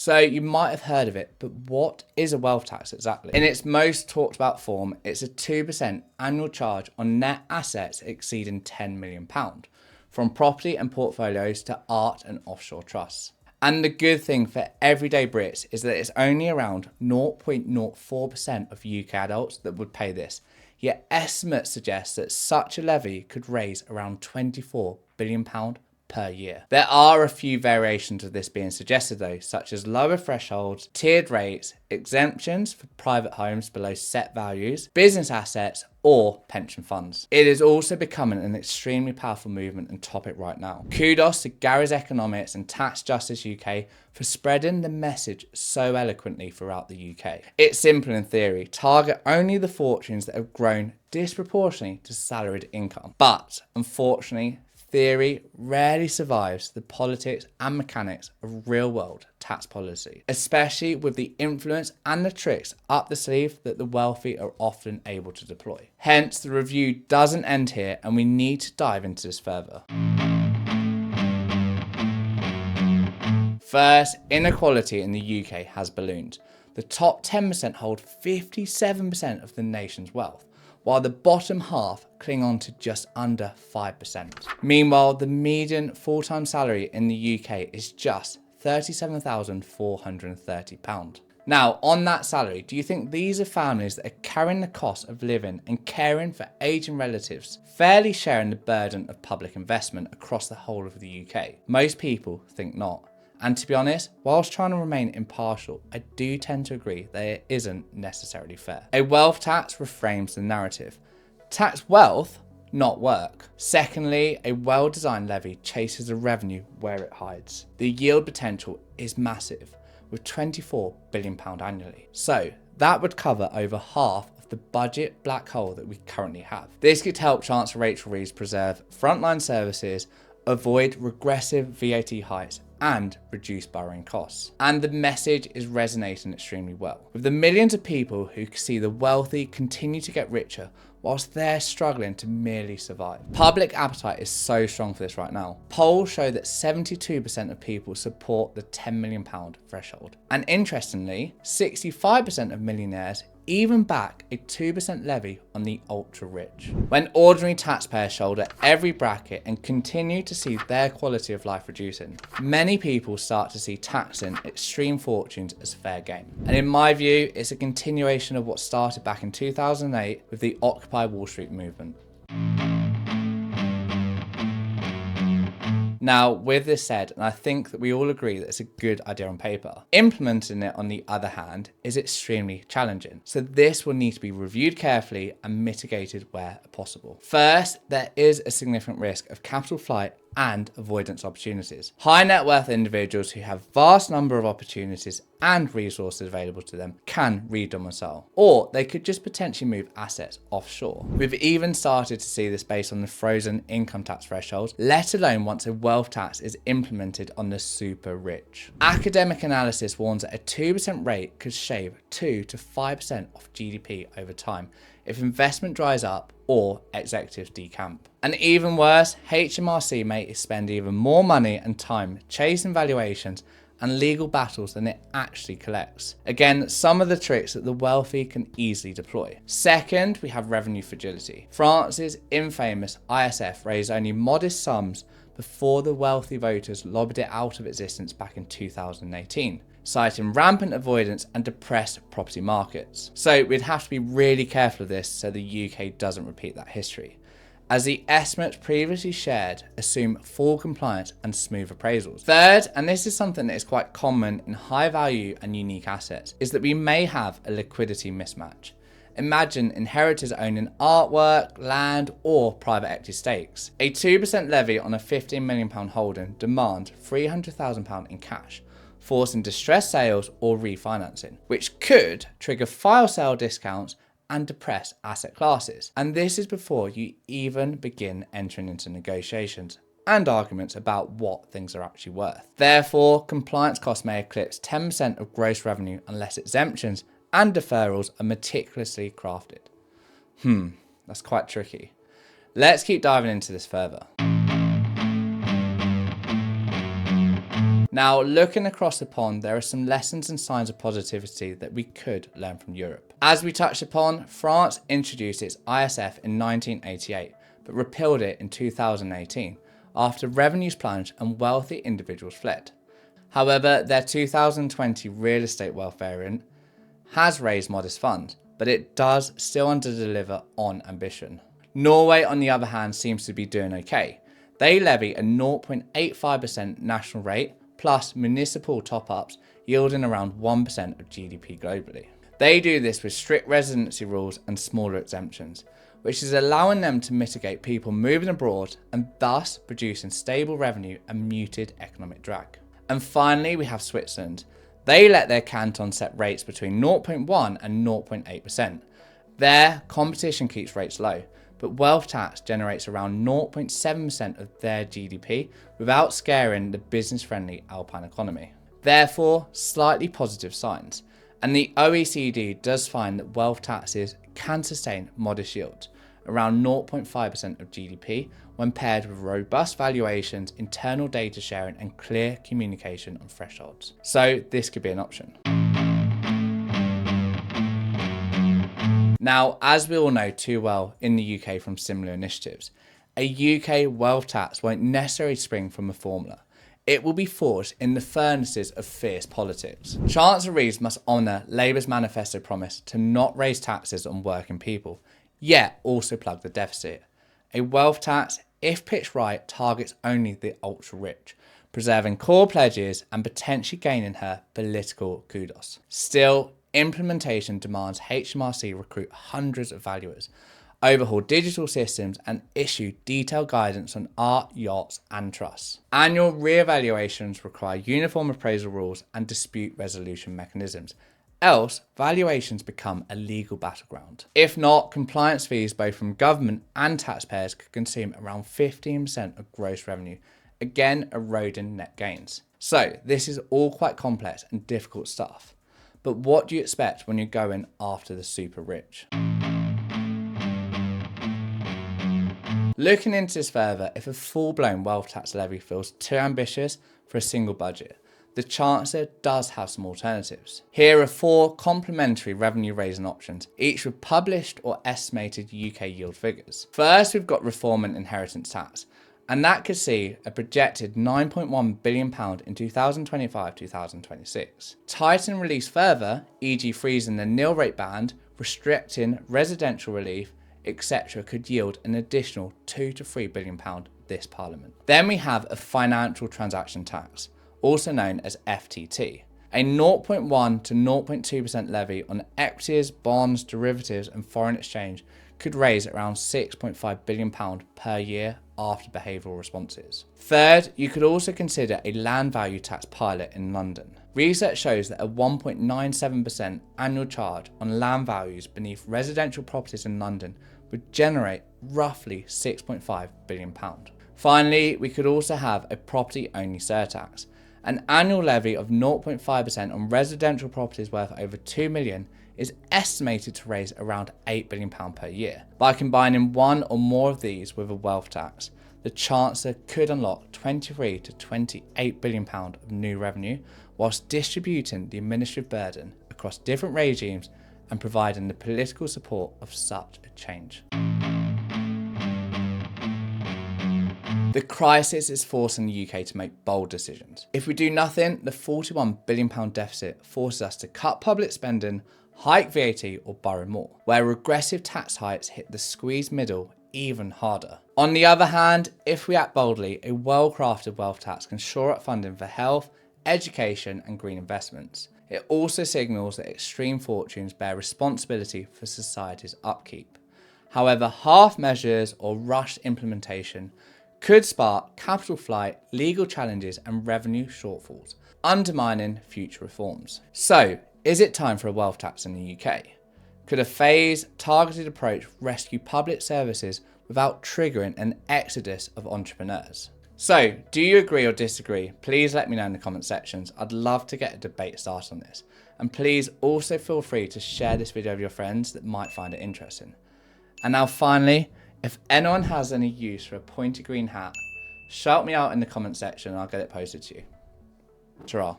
So you might have heard of it, but what is a wealth tax exactly? In its most talked about form, it's a 2% annual charge on net assets exceeding £10 million, from property and portfolios to art and offshore trusts. And the good thing for everyday Brits is that it's only around 0.04% of UK adults that would pay this. Yet estimates suggest that such a levy could raise around £24 billion per year. There are a few variations of this being suggested though, such as lower thresholds, tiered rates, exemptions for private homes below set values, business assets, or pension funds. It is also becoming an extremely powerful movement and topic right now. Kudos to Gary's Economics and Tax Justice UK for spreading the message so eloquently throughout the UK. It's simple in theory, target only the fortunes that have grown disproportionately to salaried income. But unfortunately, theory rarely survives the politics and mechanics of real-world tax policy, especially with the influence and the tricks up the sleeve that the wealthy are often able to deploy. Hence, the review doesn't end here and we need to dive into this further. First, inequality in the UK has ballooned. The top 10% hold 57% of the nation's wealth, while the bottom half cling on to just under 5%. Meanwhile, the median full-time salary in the UK is just £37,430. Now, on that salary, do you think these are families that are carrying the cost of living and caring for aging relatives, fairly sharing the burden of public investment across the whole of the UK? Most people think not. And to be honest, whilst trying to remain impartial, I do tend to agree that it isn't necessarily fair. A wealth tax reframes the narrative. Tax wealth, not work. Secondly, a well-designed levy chases the revenue where it hides. The yield potential is massive, with £24 billion annually. So that would cover over half of the budget black hole that we currently have. This could help Chancellor Rachel Reeves preserve frontline services, avoid regressive VAT hikes, and reduce borrowing costs. And the message is resonating extremely well, with the millions of people who see the wealthy continue to get richer whilst they're struggling to merely survive. Public appetite is so strong for this right now. Polls show that 72% of people support the £10 million threshold. And interestingly, 65% of millionaires even back a 2% levy on the ultra rich. When ordinary taxpayers shoulder every bracket and continue to see their quality of life reducing, many people start to see taxing extreme fortunes as fair game. And in my view, it's a continuation of what started back in 2008 with the Occupy Wall Street movement. Now, with this said, and I think that we all agree that it's a good idea on paper, implementing it, on the other hand, is extremely challenging. So this will need to be reviewed carefully and mitigated where possible. First, there is a significant risk of capital flight and avoidance opportunities. High net worth individuals who have vast number of opportunities and resources available to them can re-domicile, or they could just potentially move assets offshore. We've even started to see this based on the frozen income tax thresholds, let alone once a wealth tax is implemented on the super rich. Academic analysis warns that a 2% rate could shave 2 to 5% of GDP over time if investment dries up or executives decamp. And even worse, HMRC may spend even more money and time chasing valuations and legal battles than it actually collects. Again, some of the tricks that the wealthy can easily deploy. Second, we have revenue fragility. France's infamous ISF raised only modest sums before the wealthy voters lobbied it out of existence back in 2018. Citing rampant avoidance and depressed property markets. So we'd have to be really careful of this so the UK doesn't repeat that history, as the estimates previously shared assume full compliance and smooth appraisals. Third, and this is something that is quite common in high value and unique assets, is that we may have a liquidity mismatch. Imagine inheritors owning artwork, land, or private equity stakes. A 2% levy on a £15 million holding demands £300,000 in cash, forcing distressed sales or refinancing, which could trigger fire sale discounts and depress asset classes. And this is before you even begin entering into negotiations and arguments about what things are actually worth. Therefore, compliance costs may eclipse 10% of gross revenue unless exemptions and deferrals are meticulously crafted. That's quite tricky. Let's keep diving into this further. Now, looking across the pond, there are some lessons and signs of positivity that we could learn from Europe. As we touched upon, France introduced its ISF in 1988, but repealed it in 2018 after revenues plunged and wealthy individuals fled. However, their 2020 real estate wealth variant has raised modest funds, but it does still underdeliver on ambition. Norway, on the other hand, seems to be doing okay. They levy a 0.85% national rate plus municipal top-ups, yielding around 1% of GDP globally. They do this with strict residency rules and smaller exemptions, which is allowing them to mitigate people moving abroad and thus producing stable revenue and muted economic drag. And finally, we have Switzerland. They let their canton set rates between 0.1 and 0.8%. Their competition keeps rates low, but wealth tax generates around 0.7% of their GDP without scaring the business-friendly Alpine economy. Therefore, slightly positive signs. And the OECD does find that wealth taxes can sustain modest yields, around 0.5% of GDP, when paired with robust valuations, internal data sharing, and clear communication on thresholds. So this could be an option. Now, as we all know too well in the UK from similar initiatives, a UK wealth tax won't necessarily spring from a formula. It will be forged in the furnaces of fierce politics. Chancellor Reeves must honour Labour's manifesto promise to not raise taxes on working people, yet also plug the deficit. A wealth tax, if pitched right, targets only the ultra-rich, preserving core pledges and potentially gaining her political kudos. Still, implementation demands HMRC recruit hundreds of valuers, overhaul digital systems and issue detailed guidance on art, yachts and trusts. Annual re-evaluations require uniform appraisal rules and dispute resolution mechanisms. Else, valuations become a legal battleground. If not, compliance fees both from government and taxpayers could consume around 15% of gross revenue, again eroding net gains. So this is all quite complex and difficult stuff. But what do you expect when you're going after the super rich? Looking into this further, if a full-blown wealth tax levy feels too ambitious for a single budget, the Chancellor does have some alternatives. Here are 4 complementary revenue raising options, each with published or estimated UK yield figures. First, we've got reform and inheritance tax, and that could see a projected £9.1 billion in 2025-2026. Tighten release further, e.g. freezing the nil rate band, restricting residential relief, etc. could yield an additional £2 to £3 billion this Parliament. Then we have a financial transaction tax, also known as FTT, a 0.1 to 0.2% levy on equities, bonds, derivatives and foreign exchange could raise around £6.5 billion per year after behavioural responses. Third, you could also consider a land value tax pilot in London. Research shows that a 1.97% annual charge on land values beneath residential properties in London would generate roughly £6.5 billion. Finally, we could also have a property-only surtax. An annual levy of 0.5% on residential properties worth over £2 million is estimated to raise around £8 billion per year. By combining one or more of these with a wealth tax, the Chancellor could unlock £23 to £28 billion of new revenue, whilst distributing the administrative burden across different regimes and providing the political support of such a change. The crisis is forcing the UK to make bold decisions. If we do nothing, the £41 billion deficit forces us to cut public spending, hike VAT or borrow more, where regressive tax hikes hit the squeezed middle even harder. On the other hand, if we act boldly, a well-crafted wealth tax can shore up funding for health, education and green investments. It also signals that extreme fortunes bear responsibility for society's upkeep. However, half measures or rushed implementation could spark capital flight, legal challenges and revenue shortfalls, undermining future reforms. So, is it time for a wealth tax in the UK? Could a phased, targeted approach rescue public services without triggering an exodus of entrepreneurs? So, do you agree or disagree? Please let me know in the comment sections. I'd love to get a debate started on this. And please also feel free to share this video with your friends that might find it interesting. And now finally, if anyone has any use for a pointy green hat, shout me out in the comment section and I'll get it posted to you. Ta-ra.